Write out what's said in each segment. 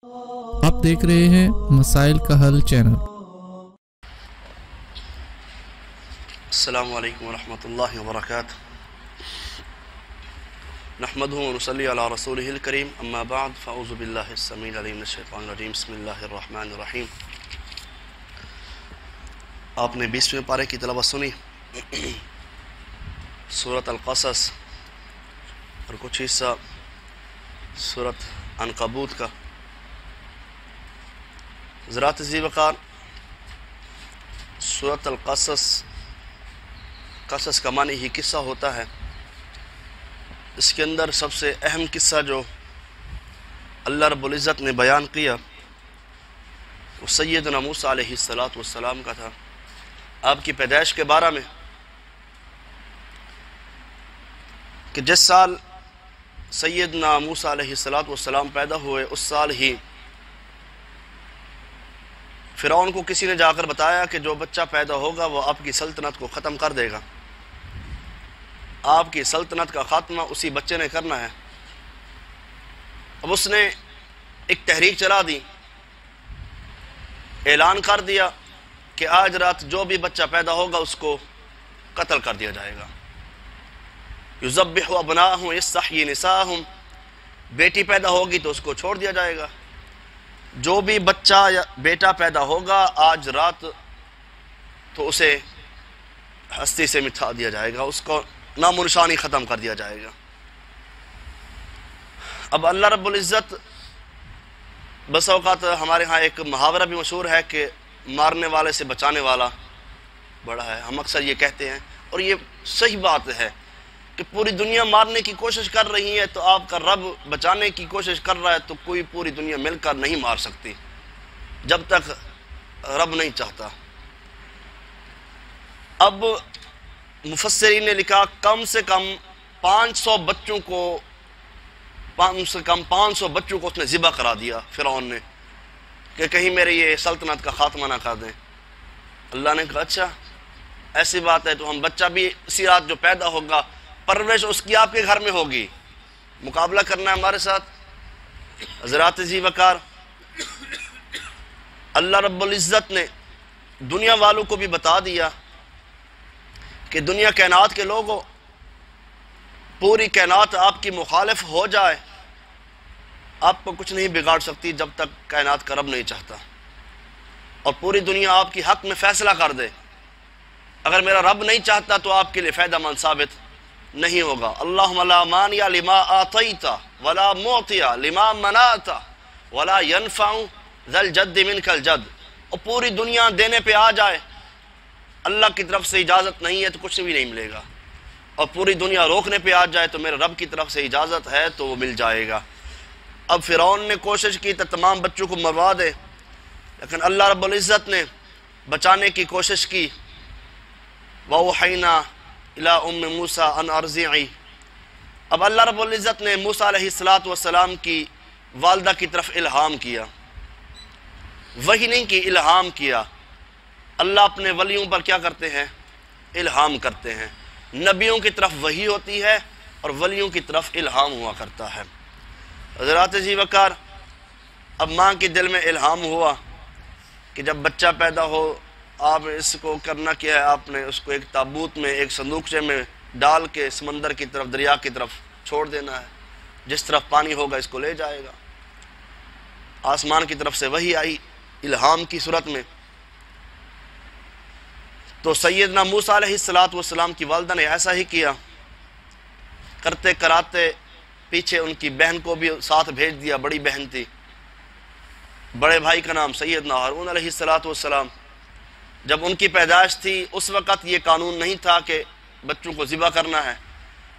آپ دیکھ رہے ہیں مسائل کا حل چینل۔ السلام علیکم ورحمۃ اللہ وبرکاتہ۔ نحمده ونصلی علی رسولہ الکریم، اما بعد فاعوذ باللہ السمیع العلیم من الشیطان الرجیم، بسم اللہ الرحمن الرحیم۔ آپ نے 20ویں پارے کی تلاوت سنی سورۃ القصص اور کچھ حصہ سورۃ عنکبوت کا۔ حضرات ذی وقار، سورۃ القصص، قصص کا معنی ہی قصہ ہوتا ہے۔ اس کے اندر سب سے اہم قصہ جو اللہ رب العزت نے بیان کیا وہ سیدنا موسیٰ علیہ السلام کا تھا، آپ کی پیدائش کے بارے میں، کہ جس سال سیدنا موسیٰ علیہ السلام پیدا ہوئے اس سال ہی فرعون کو کسی نے جا کر بتایا کہ جو بچہ پیدا ہوگا وہ آپ کی سلطنت کو ختم کر دے گا، آپ کی سلطنت کا خاتمہ اسی بچے نے کرنا ہے۔ اب اس نے ایک تحریک چلا دی، اعلان کر دیا کہ آج رات جو بھی بچہ پیدا ہوگا اس کو قتل کر دیا جائے گا۔ یذبح ابناءہم یستحیی نساءہم، بیٹی پیدا ہوگی تو اس کو چھوڑ دیا جائے گا، جو بھی بچہ یا بیٹا پیدا ہوگا آج رات تو اسے ہستی سے مٹھا دیا جائے گا، اس کو نام و نشانی ختم کر دیا جائے گا۔ اب اللہ رب العزت، بس اوقات ہمارے ہاں ایک محاورہ بھی مشہور ہے کہ مارنے والے سے بچانے والا بڑا ہے، ہم اکثر یہ کہتے ہیں اور یہ صحیح بات ہے کہ پوری دنیا مارنے کی کوشش کر رہی ہے تو آپ کا رب بچانے کی کوشش کر رہا ہے، تو کوئی پوری دنیا مل کر نہیں مار سکتی جب تک رب نہیں چاہتا۔ اب مفسرین نے لکھا کم سے کم 500 بچوں کو اس نے ذبح کرا دیا فرعون نے، کہ کہیں میرے یہ سلطنت کا خاتمہ نہ کر دیں۔ اللہ نے کہا اچھا ایسی بات ہے تو ہم بچہ بھی اسی رات جو پیدا ہوگا پرورش اس کی آپ کے گھر میں ہوگی، مقابلہ کرنا ہے ہمارے ساتھ۔ حضرات ذی وقار، اللہ رب العزت نے دنیا والوں کو بھی بتا دیا کہ دنیا کائنات کے لوگوں، پوری کائنات آپ کی مخالف ہو جائے آپ کو کچھ نہیں بگاڑ سکتی جب تک کائنات کا رب نہیں چاہتا، اور پوری دنیا آپ کی حق میں فیصلہ کر دے، اگر میرا رب نہیں چاہتا تو آپ کے لیے فائدہ مند ثابت نہیں ہوگا۔ اللہم لا مانع لما آتیت ولا معطی لما منعت ولا ينفع ذا الجد منک الجد، اور پوری دنیا دینے پہ آ جائے، اللہ کی طرف سے اجازت نہیں ہے تو کچھ بھی نہیں ملے گا، اور پوری دنیا روکنے پہ آ جائے تو میرے رب کی طرف سے اجازت ہے تو وہ مل جائے گا۔ اب فرعون نے کوشش کی تو تمام بچوں کو مروا دے، لیکن اللہ رب العزت نے بچانے کی کوشش کی۔ وَأَوْحَيْنَا إِلَىٰ أُمِّ مُوسَىٰ أَنْ أَرْضِعِهِ، اب اللہ رب العزت نے موسیٰ علیہ السلام کی والدہ کی طرف الہام کیا، وہی نہیں کہ الہام کیا۔ اللہ اپنے ولیوں پر کیا کرتے ہیں؟ الہام کرتے ہیں۔ نبیوں کی طرف وحی ہوتی ہے اور ولیوں کی طرف الہام ہوا کرتا ہے۔ حضرات ذی وقار، اب ماں کے دل میں الہام ہوا کہ جب بچہ پیدا ہو آپ اس کو کرنا کیا ہے، آپ نے اس کو ایک تابوت میں، ایک صندوقچے میں ڈال کے سمندر کی طرف، دریا کی طرف چھوڑ دینا ہے، جس طرف پانی ہوگا اس کو لے جائے گا۔ آسمان کی طرف سے وحی آئی الہام کی صورت میں، تو سیدنا موسیٰ علیہ السلام کی والدہ نے ایسا ہی کیا، کرتے کراتے پیچھے ان کی بہن کو بھی ساتھ بھیج دیا، بڑی بہن تھی، بڑے بھائی کا نام سیدنا ہارون علیہ السلام۔ جب ان کی پیدائش تھی اس وقت یہ قانون نہیں تھا کہ بچوں کو ذبح کرنا ہے،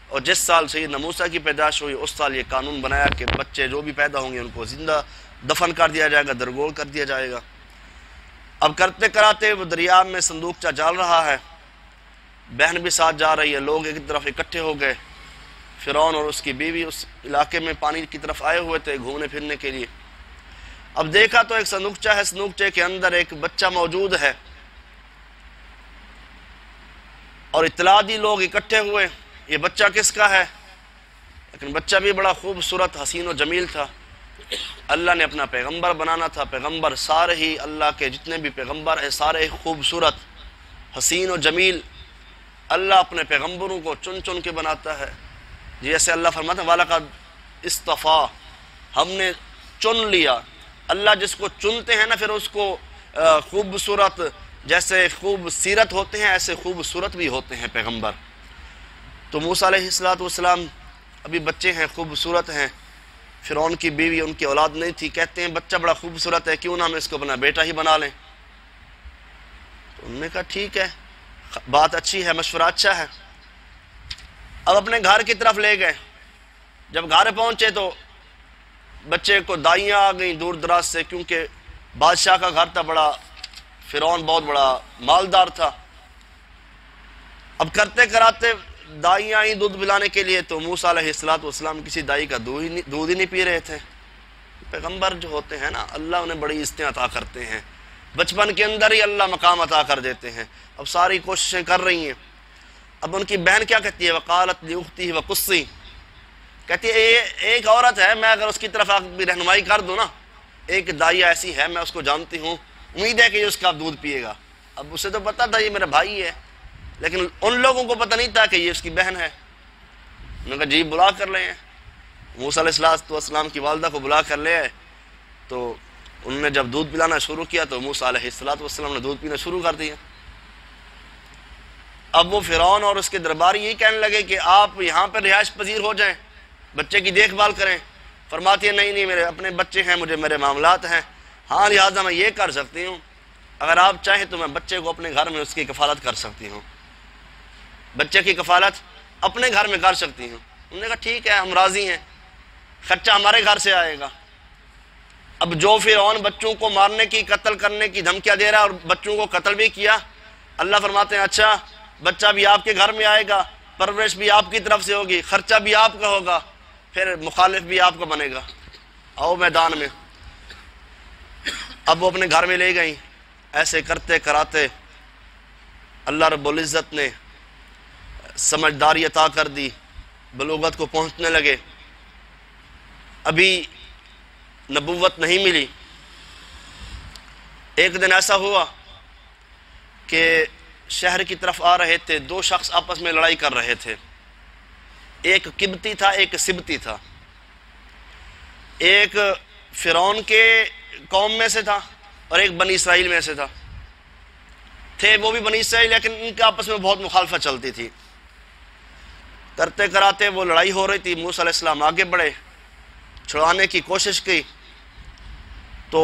اور جس سال سیدنا موسیٰ کی پیدائش ہوئی اس سال یہ قانون بنایا کہ بچے جو بھی پیدا ہوں گے ان کو زندہ دفن کر دیا جائے گا، درگور کر دیا جائے گا۔ اب کرتے کراتے وہ دریا میں صندوقچہ جال رہا ہے، بہن بھی ساتھ جا رہی ہے، لوگ ایک طرف اکٹھے ہو گئے، فرعون اور اس کی بیوی اس علاقے میں پانی کی طرف آئے ہوئے تھے گھومنے پھرنے کے لیے۔ اب دیکھا تو ایک صندوقچہ ہے، صندوقچے کے اندر ایک بچہ موجود ہے، اور اطلاع دی، لوگ اکٹھے ہوئے، یہ بچہ کس کا ہے؟ لیکن بچہ بھی بڑا خوبصورت حسین و جمیل تھا، اللہ نے اپنا پیغمبر بنانا تھا، پیغمبر سارے ہی اللہ کے جتنے بھی پیغمبر ہیں سارے خوبصورت، حسین و جمیل، اللہ اپنے پیغمبروں کو چن چن کے بناتا ہے۔ جیسے اللہ فرماتا ہے وَلَقَدْ اصطفیٰ، ہم نے چن لیا۔ اللہ جس کو چنتے ہیں نا پھر اس کو خوبصورت، جیسے خوب سیرت ہوتے ہیں ایسے خوبصورت بھی ہوتے ہیں پیغمبر۔ تو موسیٰ علیہ السلام ابھی بچے ہیں، خوبصورت ہیں، فرعون کی بیوی ان کی اولاد نہیں تھی، کہتے ہیں بچہ بڑا خوبصورت ہے، کیوں نہ ہم اس کو اپنا بیٹا ہی بنا لیں۔ تو انہوں نے کہا ٹھیک ہے، بات اچھی ہے، مشورہ اچھا ہے۔ اب اپنے گھر کی طرف لے گئے، جب گھر پہنچے تو بچے کو دائیاں آ گئیں دور دراز سے، کیونکہ بادشاہ کا گھر تھا بڑا، فرعون بہت بڑا مالدار تھا۔ اب کرتے کراتے دائیاں آئیں دودھ پلانے کے لیے، تو موسیٰ علیہ السلام کسی دائی کا دودھ ہی نہیں پی رہے تھے۔ پیغمبر جو ہوتے ہیں نا اللہ انہیں بڑی عزتیں عطا کرتے ہیں، بچپن کے اندر ہی اللہ مقام عطا کر دیتے ہیں۔ اب ساری کوششیں کر رہی ہیں۔ اب ان کی بہن کیا کہتی ہے وقالت لأختہ وقصی، کہتی ہے ایک عورت ہے، میں اگر اس کی طرف بھی رہنمائی کر دوں نا، ایک دائیا ایسی ہے میں اس کو جانتی ہوں، امید ہے کہ یہ اس کا دودھ پیے گا۔ اب اسے تو پتا تھا یہ میرا بھائی ہے، لیکن ان لوگوں کو پتہ نہیں تھا کہ یہ اس کی بہن ہے۔ انہوں نے کہا جی بلا کر لے ہیں۔ موسیٰ علیہ السلام کی والدہ کو بلا کر لے آئے، تو انہوں نے جب دودھ پلانا شروع کیا تو موسیٰ علیہ السلام نے دودھ پینا شروع کر دیا۔ اب وہ فرعون اور اس کے درباری یہی کہنے لگے کہ آپ یہاں پر رہائش پذیر ہو جائیں، بچے کی دیکھ بھال کریں۔ فرماتی ہے نہیں میرے اپنے بچے ہیں، مجھے میرے معاملات ہیں، ہاں لہٰذا میں یہ کر سکتی ہوں، اگر آپ چاہیں تو میں بچے کو اپنے گھر میں اس کی کفالت کر سکتی ہوں، بچے کی کفالت اپنے گھر میں کر سکتی ہوں۔ انہوں نے کہا ٹھیک ہے ہم راضی ہیں، خرچہ ہمارے گھر سے آئے گا۔ اب جو فرعون بچوں کو مارنے کی قتل کرنے کی دھمکیاں دے رہا ہے اور بچوں کو قتل بھی کیا، اللہ فرماتے ہیں اچھا بچہ بھی آپ کے گھر میں آئے گا، پرورش بھی آپ کی طرف سے ہوگی، خرچہ بھی آپ کا ہوگا، پھر مخالف بھی آپ کا بنے گا، آؤ میدان میں۔ اب وہ اپنے گھر میں لے گئیں۔ ایسے کرتے کراتے اللہ رب العزت نے سمجھداری عطا کر دی، بلوغت کو پہنچنے لگے، ابھی نبوت نہیں ملی۔ ایک دن ایسا ہوا کہ شہر کی طرف آ رہے تھے، دو شخص آپس میں لڑائی کر رہے تھے، ایک قبطی تھا ایک سبتی تھا، ایک فرعون کے قوم میں سے تھا اور ایک بنی اسرائیل میں سے تھے وہ بھی بنی اسرائیل، لیکن ان کے آپس میں بہت مخالفت چلتی تھی۔ کرتے کراتے وہ لڑائی ہو رہی تھی، موسیٰ علیہ السلام آگے بڑھے، چھڑانے کی کوشش کی، تو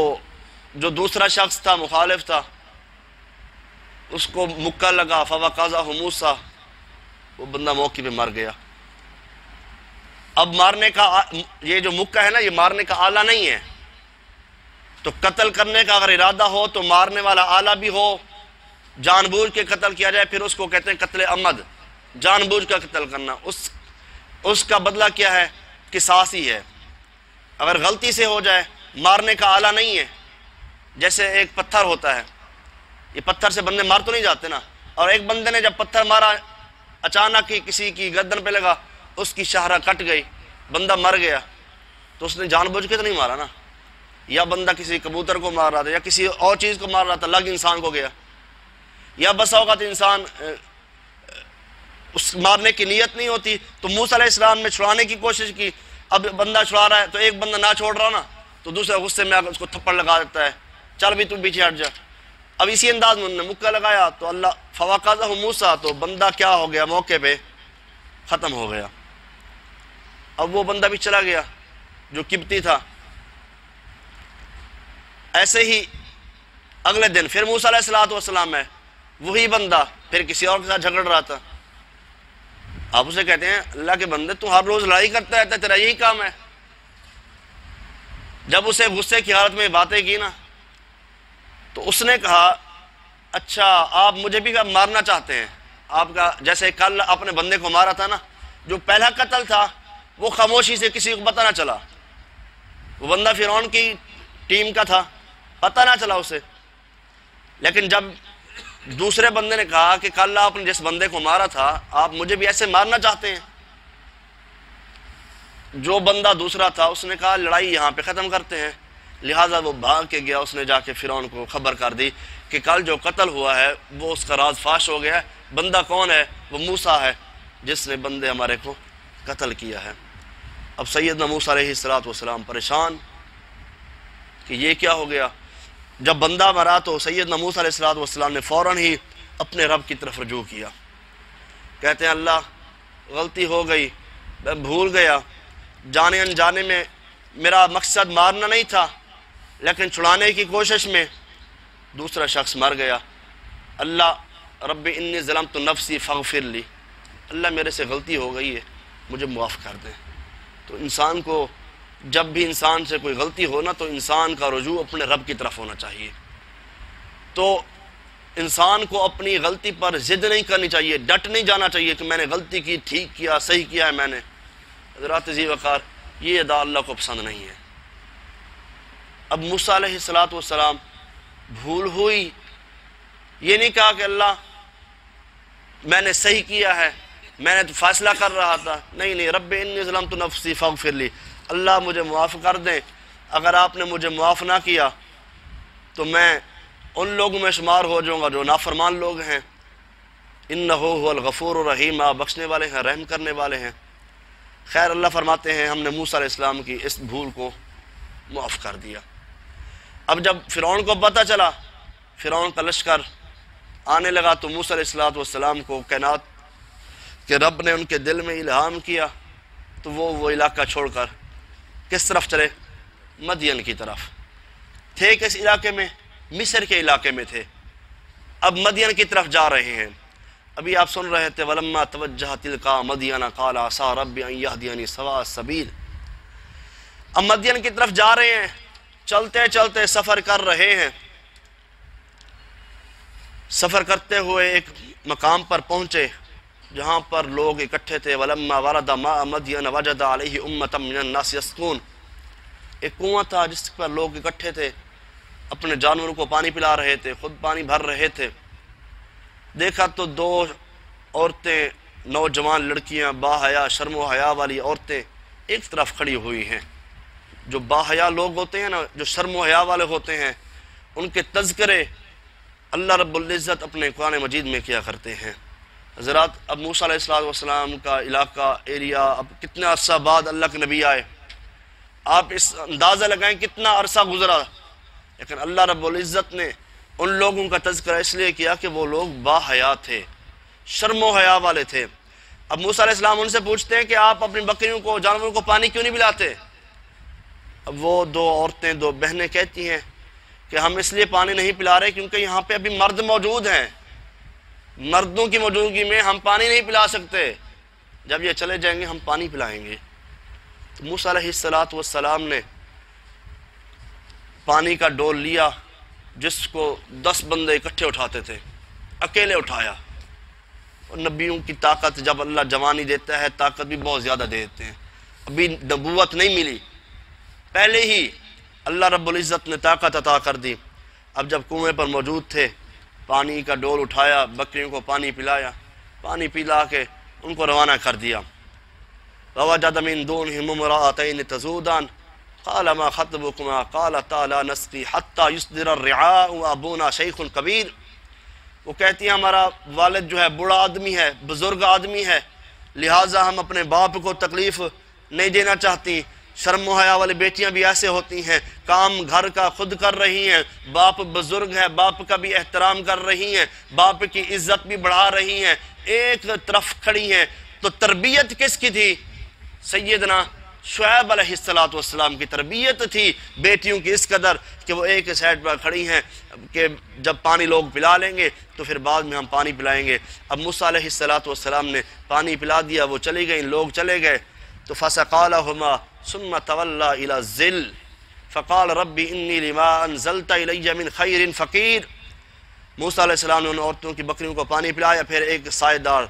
جو دوسرا شخص تھا مخالف تھا اس کو مکہ لگا، فوقذہ موسیٰ، وہ بندہ موقع پہ مر گیا۔ اب مارنے کا یہ جو مکہ ہے نا یہ مارنے کا آلہ نہیں ہے، تو قتل کرنے کا اگر ارادہ ہو تو مارنے والا آلہ بھی ہو، جان بوجھ کے قتل کیا جائے، پھر اس کو کہتے ہیں قتل عمد، جان بوجھ کا قتل کرنا، اس کا بدلہ کیا ہے؟ قصاص ہی ہے۔ اگر غلطی سے ہو جائے، مارنے کا آلہ نہیں ہے، جیسے ایک پتھر ہوتا ہے، یہ پتھر سے بندے مار تو نہیں جاتے نا، اور ایک بندے نے جب پتھر مارا اچانک ہی کسی کی گردن پہ لگا، اس کی شاہراہ کٹ گئی، بندہ مر گیا، تو اس نے جان بوجھ کے تو نہیں مارا نا، یا بندہ کسی کبوتر کو مار رہا تھا یا کسی اور چیز کو مار رہا تھا، لگ انسان کو گیا، یا بس اوقات انسان اس مارنے کی نیت نہیں ہوتی۔ تو موسیٰ علیہ السلام نے چھڑانے کی کوشش کی، اب بندہ چھڑا رہا ہے تو ایک بندہ نہ چھوڑ رہا نا، تو دوسرا غصے میں اس کو تھپڑ لگا دیتا ہے، چل بھی تو پیچھے ہٹ جا۔ اب اسی انداز میں انہوں نے مکہ لگایا تو اللہ فوقذہ موسیٰ، تو بندہ کیا ہو گیا؟ موقع پہ ختم ہو گیا۔ اب وہ بندہ بھی چلا گیا جو قبطی تھا۔ ایسے ہی اگلے دن پھر موسیٰ علیہ السلام ہے، وہی بندہ پھر کسی اور کے ساتھ جھگڑ رہا تھا۔ آپ اسے کہتے ہیں اللہ کے بندے تو ہر روز لڑائی کرتا رہتا ہے، تیرا یہی کام ہے؟ جب اسے غصے کی حالت میں باتیں کی نا تو اس نے کہا اچھا آپ مجھے بھی مارنا چاہتے ہیں؟ آپ کا جیسے کل اپنے بندے کو مارا تھا نا، جو پہلا قتل تھا وہ خاموشی سے کسی کو پتہ نہ چلا، وہ بندہ فرعون کی ٹیم کا تھا، پتہ نہ چلا اسے، لیکن جب دوسرے بندے نے کہا کہ کل آپ نے جس بندے کو مارا تھا آپ مجھے بھی ایسے مارنا چاہتے ہیں، جو بندہ دوسرا تھا اس نے کہا لڑائی یہاں پہ ختم کرتے ہیں، لہٰذا وہ بھاگ کے گیا، اس نے جا کے فرعون کو خبر کر دی کہ کل جو قتل ہوا ہے وہ اس کا راز فاش ہو گیا ہے، بندہ کون ہے؟ وہ موسیٰ ہے جس نے بندے ہمارے کو قتل کیا ہے۔ اب سیدنا موسیٰ علیہ السلام پریشان کہ یہ کیا ہو گیا۔ جب بندہ مرا تو سیدنا موسیٰ علیہ السلام نے فوراً ہی اپنے رب کی طرف رجوع کیا، کہتے ہیں اللہ غلطی ہو گئی، میں بھول گیا، جانے انجانے میں میرا مقصد مارنا نہیں تھا، لیکن چھڑانے کی کوشش میں دوسرا شخص مر گیا، اللہ رب انی ظلمت نفسی فاغفر لی، اللہ میرے سے غلطی ہو گئی ہے مجھے معاف کر دیں۔ تو انسان کو جب بھی انسان سے کوئی غلطی ہو نا تو انسان کا رجوع اپنے رب کی طرف ہونا چاہیے۔ تو انسان کو اپنی غلطی پر ضد نہیں کرنی چاہیے، ڈٹ نہیں جانا چاہیے کہ میں نے غلطی کی، ٹھیک کیا، صحیح کیا ہے میں نے۔ حضرات ذی وقار، یہ ادا اللہ کو پسند نہیں ہے۔ اب موسیٰ علیہ السلام بھول ہوئی، یہ نہیں کہا کہ اللہ میں نے صحیح کیا ہے، میں نے تو فیصلہ کر رہا تھا، نہیں، رب انی ظلمت نفسی فاغفر لی، اللہ مجھے معاف کر دیں، اگر آپ نے مجھے معاف نہ کیا تو میں ان لوگوں میں شمار ہو جاؤں گا جو نافرمان لوگ ہیں۔ انہ هو الغفور الرحیم، آپ بخشنے والے ہیں، رحم کرنے والے ہیں۔ خیر، اللہ فرماتے ہیں ہم نے موسیٰ علیہ السلام کی اس بھول کو معاف کر دیا۔ اب جب فرعون کو پتہ چلا، فرعون کا لشکر آنے لگا، تو موسیٰ علیہ السلام کو کائنات کہ رب نے ان کے دل میں الہام کیا تو وہ علاقہ چھوڑ کر کس طرف چلے؟ مدین کی طرف۔ تھے کس علاقے میں؟ مصر کے علاقے میں تھے، اب مدین کی طرف جا رہے ہیں۔ ابھی آپ سن رہے تھے وَلَمَّا تَوَجَّهَ تِلْقَا مَدْيَنَ قَالَ عَسَىٰ رَبِّ أَن يَهْدِيَنِي سَوَاءَ السَّبِيلِ۔ اب مدین کی طرف جا رہے ہیں، چلتے چلتے سفر کر رہے ہیں، سفر کرتے ہوئے ایک مقام پر پہنچے جہاں پر لوگ اکٹھے تھے۔ وَلَمَّا وَرَدَ مَاءَ مَدْيَنَ وَجَدَ عَلَيْهِ أُمَّةً مِّنَ النَّاسِ يَسْقُونَ۔ ایک کنواں تھا جس پر لوگ اکٹھے تھے، اپنے جانوروں کو پانی پلا رہے تھے، خود پانی بھر رہے تھے۔ دیکھا تو دو عورتیں، نوجوان لڑکیاں، باحیا شرم و حیا والی عورتیں ایک طرف کھڑی ہوئی ہیں۔ جو باحیا لوگ ہوتے ہیں نا، جو شرم و حیا والے ہوتے ہیں، ان کے تذکرے اللہ رب العزت اپنے قرآن مجید میں کیا کرتے ہیں۔ حضرات، اب موسیٰ علیہ السلام کا علاقہ، ایریا، اب کتنے عرصہ بعد اللہ کے نبی آئے، آپ اس اندازہ لگائیں کتنا عرصہ گزرا، لیکن اللہ رب العزت نے ان لوگوں کا تذکرہ اس لیے کیا کہ وہ لوگ باحیا تھے، شرم و حیا والے تھے۔ اب موسیٰ علیہ السلام ان سے پوچھتے ہیں کہ آپ اپنی بکریوں کو، جانوروں کو پانی کیوں نہیں پلاتے؟ اب وہ دو عورتیں، دو بہنیں کہتی ہیں کہ ہم اس لیے پانی نہیں پلا رہے کیونکہ یہاں پہ ابھی مرد موجود ہیں، مردوں کی موجودگی میں ہم پانی نہیں پلا سکتے، جب یہ چلے جائیں گے ہم پانی پلائیں گے۔ تو موسیٰ علیہ السلام نے پانی کا ڈول لیا جس کو 10 بندے اکٹھے اٹھاتے تھے، اکیلے اٹھایا۔ اور نبیوں کی طاقت، جب اللہ جوانی دیتا ہے طاقت بھی بہت زیادہ دے دیتے ہیں۔ ابھی نبوت نہیں ملی، پہلے ہی اللہ رب العزت نے طاقت عطا کر دی۔ اب جب کنویں پر موجود تھے، پانی کا ڈول اٹھایا، بکریوں کو پانی پلایا، پانی پلا کے ان کو روانہ کر دیا۔ وَوَجَدَ مِن دُونِهِمُ امْرَأَتَيْنِ تَذُودَانِ قَالَ مَا خَطْبُكُمَا قَالَتَا لَا نَسْقِي حَتَّى يُصْدِرَ الرِّعَاءُ وَأَبُونَا شَيْخٌ كَبِيرٌ۔ وہ کہتی ہیں ہمارا والد جو ہے بوڑھا آدمی ہے، بزرگ آدمی ہے، لہٰذا ہم اپنے باپ کو تکلیف نہیں دینا چاہتی۔ شرم و حیا والی بیٹیاں بھی ایسے ہوتی ہیں، کام گھر کا خود کر رہی ہیں، باپ بزرگ ہے، باپ کا بھی احترام کر رہی ہیں، باپ کی عزت بھی بڑھا رہی ہیں، ایک طرف کھڑی ہیں۔ تو تربیت کس کی تھی؟ سیدنا شعیب علیہ السلام کی تربیت تھی بیٹیوں کی اس قدر کہ وہ ایک سائڈ پر کھڑی ہیں کہ جب پانی لوگ پلا لیں گے تو پھر بعد میں ہم پانی پلائیں گے۔ اب موسیٰ علیہ السلام نے پانی پلا دیا، وہ چلی گئیں، لوگ چلے گئے۔ تو فَسَقَىٰ لَهُمَا ثُمَّ تَوَلَّىٰ إِلَى الظِّلِّ فَقَالَ رَبِّ إِنِّي لِمَا أَنزَلْتَ إِلَيَّ مِنْ خَيْرٍ فَقِيرٌ۔ موسیٰ علیہ السلام نے ان عورتوں کی بکریوں کو پانی پلایا، پھر ایک سائے دار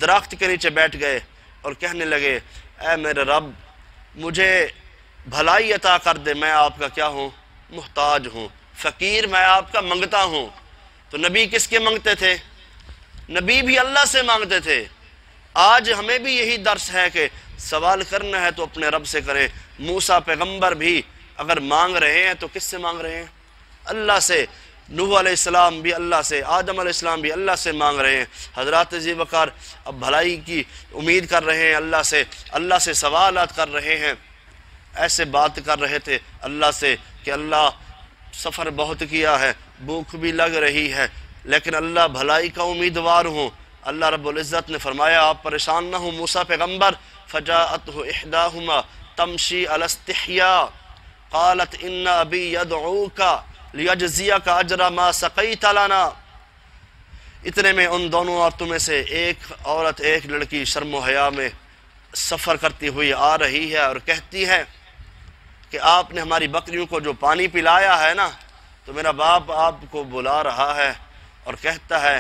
درخت کے نیچے بیٹھ گئے اور کہنے لگے، اے میرے رب مجھے بھلائی عطا کر دے، میں آپ کا کیا ہوں؟ محتاج ہوں، فقیر، میں آپ کا منگتا ہوں۔ تو نبی کس کے منگتے تھے؟ نبی بھی اللہ سے مانگتے تھے۔ آج ہمیں بھی یہی درس ہے کہ سوال کرنا ہے تو اپنے رب سے کریں۔ موسیٰ پیغمبر بھی اگر مانگ رہے ہیں تو کس سے مانگ رہے ہیں؟ اللہ سے۔ نوح علیہ السلام بھی اللہ سے، آدم علیہ السلام بھی اللہ سے مانگ رہے ہیں۔ حضرات ذی وقار اب بھلائی کی امید کر رہے ہیں اللہ سے سوالات کر رہے ہیں۔ ایسے بات کر رہے تھے اللہ سے کہ اللہ سفر بہت کیا ہے، بھوک بھی لگ رہی ہے، لیکن اللہ بھلائی کا امیدوار ہوں۔ اللہ رب العزت نے فرمایا آپ پریشان نہ ہوں موسیٰ پیغمبر، فجاءته احداهما تمشی علی استحیاء قالت ان ابی یدعوک لیجزیک اجر ما سقیت لنا۔ اتنے میں ان دونوں عورتوں میں سے ایک لڑکی شرم و حیا میں سفر کرتی ہوئی آ رہی ہے اور کہتی ہے کہ آپ نے ہماری بکریوں کو جو پانی پلایا ہے نا، تو میرا باپ آپ کو بلا رہا ہے اور کہتا ہے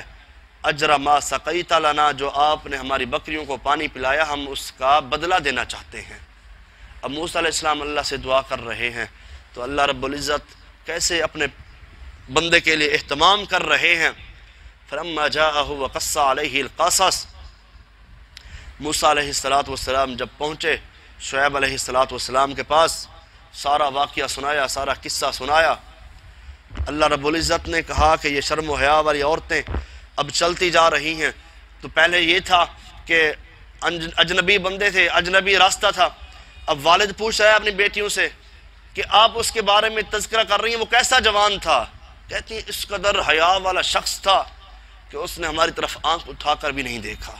اجر ما سقیت لنا، جو آپ نے ہماری بکریوں کو پانی پلایا ہم اس کا بدلہ دینا چاہتے ہیں۔ اب موسیٰ علیہ السلام اللہ سے دعا کر رہے ہیں تو اللہ رب العزت کیسے اپنے بندے کے لیے اہتمام کر رہے ہیں۔ فلما جاءہ وقص علیہ القصص، موسیٰ علیہ السلام جب پہنچے شعیب علیہ السلام کے پاس، سارا واقعہ سنایا، سارا قصہ سنایا۔ اللہ رب العزت نے کہا کہ یہ شرم و حیا والی عورتیں اب چلتی جا رہی ہیں۔ تو پہلے یہ تھا کہ اجنبی بندے تھے، اجنبی راستہ تھا۔ اب والد پوچھ رہا ہے اپنی بیٹیوں سے کہ آپ اس کے بارے میں تذکرہ کر رہی ہیں، وہ کیسا جوان تھا؟ کہتی ہیں اس قدر حیا والا شخص تھا کہ اس نے ہماری طرف آنکھ اٹھا کر بھی نہیں دیکھا،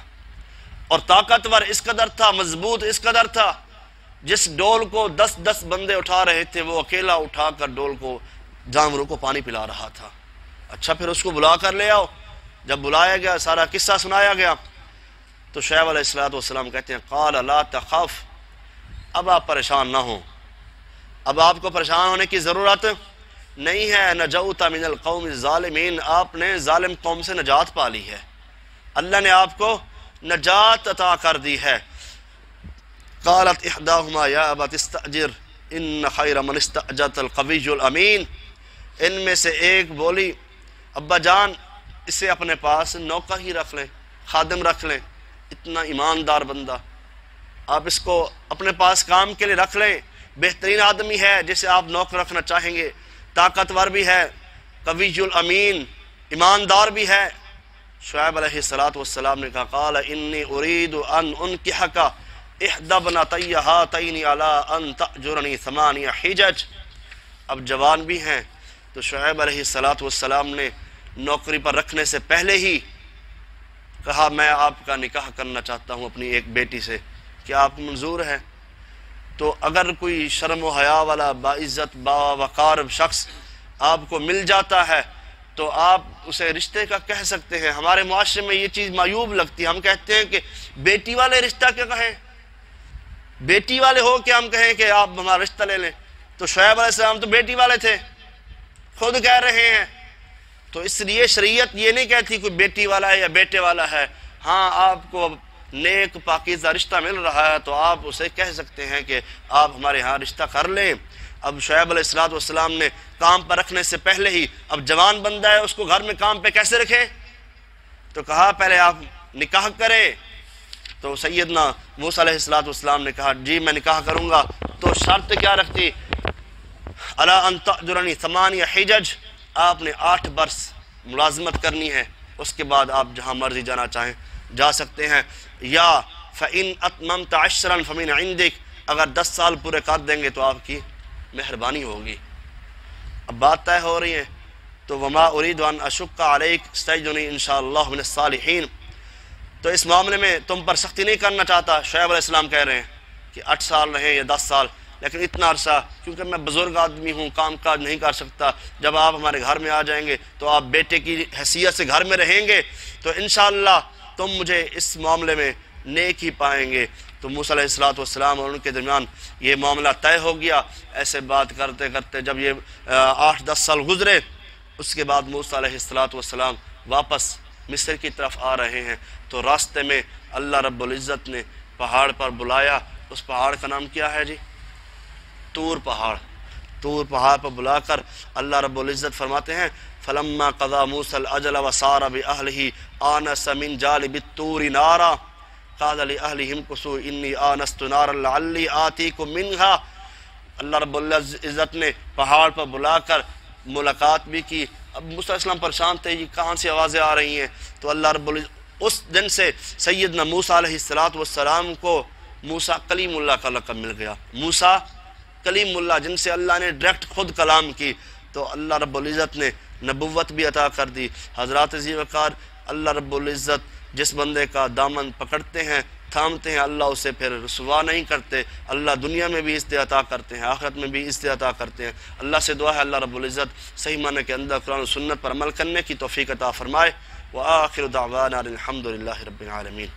اور طاقتور اس قدر تھا، مضبوط اس قدر تھا، جس ڈول کو 10 بندے اٹھا رہے تھے وہ اکیلا اٹھا کر ڈول کو جانوروں کو پانی پلا رہا تھا۔ اچھا پھر اس کو بلا کر لے آؤ۔ جب بلایا گیا، سارا قصہ سنایا گیا، تو شعیب علیہ السلام کہتے ہیں قال لا تخف، اب آپ پریشان نہ ہوں، اب آپ کو پریشان ہونے کی ضرورت نہیں ہے۔ نجوت من القوم الظالمین، آپ نے ظالم قوم سے نجات پا لی ہے، اللہ نے آپ کو نجات عطا کر دی ہے۔ قالت احداهما یا ابت استاجر ان خیر من استاجرت القوی الامین، ان میں سے ایک بولی ابا جان اسے اپنے پاس نوکر ہی رکھ لیں، خادم رکھ لیں، اتنا ایماندار بندہ، آپ اس کو اپنے پاس کام کے لیے رکھ لیں، بہترین آدمی ہے جسے آپ نوکر رکھنا چاہیں گے، طاقتور بھی ہے، قوی الامین، ایماندار بھی ہے۔ شعیب علیہ السلام نے کہا قال انی ارید ان انکحک احدی ابنتی ہاتین علی ان تأجرنی 8 حجج۔ اب جوان بھی ہیں تو شعیب علیہ السلام نے نوکری پر رکھنے سے پہلے ہی کہا میں آپ کا نکاح کرنا چاہتا ہوں اپنی ایک بیٹی سے، کیا آپ منظور ہے؟ تو اگر کوئی شرم و حیا والا باعزت باوقار شخص آپ کو مل جاتا ہے تو آپ اسے رشتے کا کہہ سکتے ہیں۔ ہمارے معاشرے میں یہ چیز معیوب لگتی ہے، ہم کہتے ہیں کہ بیٹی والے رشتہ کیا کہیں، بیٹی والے ہو کہ ہم کہیں کہ آپ ہمارا رشتہ لے لیں۔ تو شعیب علیہ السلام تو بیٹی والے تھے، خود کہہ رہے ہیں، تو اس لیے شریعت یہ نہیں کہتی کوئی بیٹی والا ہے یا بیٹے والا ہے۔ ہاں آپ کو نیک پاکیزہ رشتہ مل رہا ہے تو آپ اسے کہہ سکتے ہیں کہ آپ ہمارے ہاں رشتہ کر لیں۔ اب شعیب علیہ السلام نے کام پر رکھنے سے پہلے ہی، اب جوان بندہ ہے اس کو گھر میں کام پہ کیسے رکھیں؟ تو کہا پہلے آپ نکاح کریں۔ تو سیدنا موسیٰ علیہ السلام نے کہا جی میں نکاح کروں گا، تو شرط کیا رکھتی؟ الا ان تأجرنی 8 حجج، آپ نے 8 برس ملازمت کرنی ہے، اس کے بعد آپ جہاں مرضی جانا چاہیں جا سکتے ہیں۔ یا فإن أتممت 10 فمن عندك، اگر 10 سال پورے کر دیں گے تو آپ کی مہربانی ہوگی۔ اب بات طے ہو رہی ہے تو وما اريد ان اشق عليك ستجدني ان شاء الله من الصالحين، تو اس معاملے میں تم پر سختی نہیں کرنا چاہتا۔ شعیب علیہ السلام کہہ رہے ہیں کہ 8 سال رہیں یا 10 سال، لیکن اتنا عرصہ کیونکہ میں بزرگ آدمی ہوں، کام کاج نہیں کر سکتا، جب آپ ہمارے گھر میں آ جائیں گے تو آپ بیٹے کی حیثیت سے گھر میں رہیں گے تو انشاءاللہ تم مجھے اس معاملے میں نیک ہی پائیں گے۔ تو موسیٰ علیہ السلام اور ان کے درمیان یہ معاملہ طے ہو گیا۔ ایسے بات کرتے کرتے جب یہ 8-10 سال گزرے، اس کے بعد موسیٰ علیہ السلام واپس مصر کی طرف آ رہے ہیں، تو راستے میں اللہ رب العزت نے پہاڑ پر بلایا۔ اس پہاڑ کا نام کیا ہے جی؟ طور پہاڑ۔ طور پہاڑ پر بلا کر اللہ رب العزت فرماتے ہیں فلما قضى موسى الاجل وسار باهله آنس من جانب الطور نارا قال لأهلهم كثوا إني آنست نارا لعلی آتیکم منها۔ اللہ رب العزت نے پہاڑ پر بلا کر ملاقات بھی کی۔ اب موسیٰ علیہ السلام پریشان تھے، یہ کہاں سے آوازیں آ رہی ہیں؟ تو اللہ رب العزت اس دن سے سیدنا موسیٰ علیہ السلام کو موسیٰ کلیم اللہ کا لقب مل گیا۔ موسیٰ کلیم اللہ، جن سے اللہ نے ڈائریکٹ خود کلام کی، تو اللہ رب العزت نے نبوت بھی عطا کر دی۔ حضرات ذی وقار، اللہ رب العزت جس بندے کا دامن پکڑتے ہیں، تھامتے ہیں، اللہ اسے پھر رسوا نہیں کرتے۔ اللہ دنیا میں بھی عزت عطا کرتے ہیں، آخرت میں بھی عزت عطا کرتے ہیں۔ اللہ سے دعا ہے اللہ رب العزت صحیح معنی کے اندر قرآن و سنت پر عمل کرنے کی توفیق عطا فرمائے۔ وآخر دعوانا الحمد للہ رب العالمین۔